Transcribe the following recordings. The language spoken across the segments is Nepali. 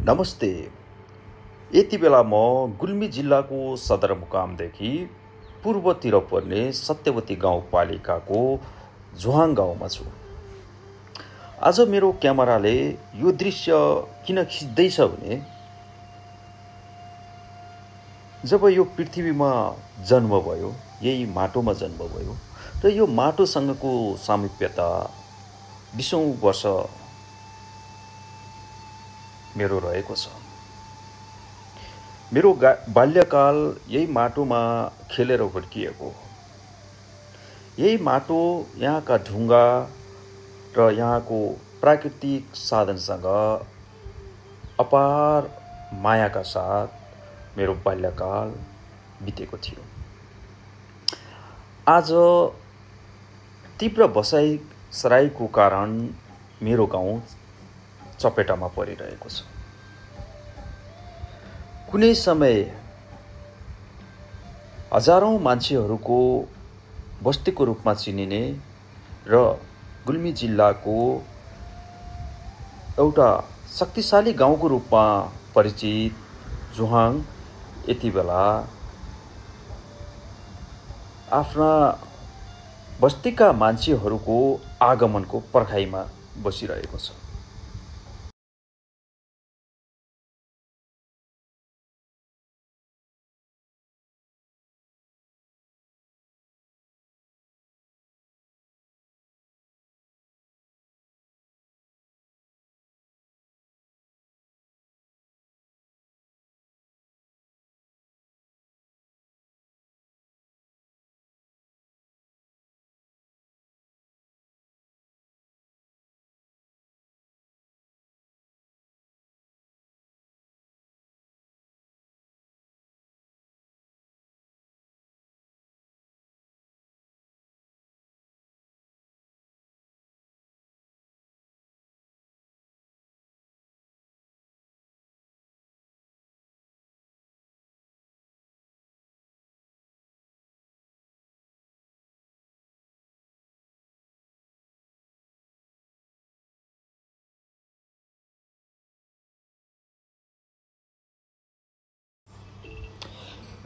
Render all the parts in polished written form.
नमस्ते। यति बेला म गुल्मी जिल्लाको सदरमुकामदेखि पूर्वतिर पर्ने सत्यवती गाउँपालिकाको झुहाङ गाउँमा छु। आज मेरो क्यामेराले यो दृश्य किन खिच्दैछ भने जब यो पृथ्वीमा जन्म भयो, यही माटोमा जन्म भयो र यो माटोसँगको सामिप्यता 20औं वर्ष मेरो रहेको छ। मेरो बाल्यकाल यही माटोमा खेलेर हुर्किएको। यही माटो, यहाँका ढुङ्गा र यहाँको प्राकृतिक साधनसँग अपार मायाका साथ मेरो बाल्यकाल बितेको थियो। आज तीव्र बसाइ सराईको कारण मेरो गाउँ चपेटामा परिरहेको छ। कुनै समय हजारौं मान्छेहरूको बस्तीको रूपमा चिनिने र गुल्मी जिल्लाको एउटा शक्तिशाली गाउँको रूपमा परिचित झुहाङ यति बेला आफ्ना बस्तीका मान्छेहरूको आगमनको पर्खाइमा बसिरहेको छ।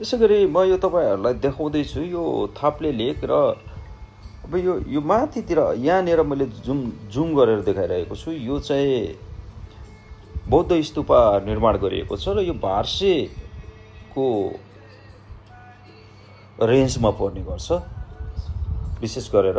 यसैगरी म यो तपाईहरुलाई देखाउँदै छु यो थाप्ले लेक र अब यो माथितिर यहाँनेर मैले जुम गरेर देखाइरहेको छु। यो चाहिँ बौद्ध स्तूपा निर्माण गरिएको छ र यो भार्सेको रेन्जमा पर्ने गर्छ विशेष गरेर।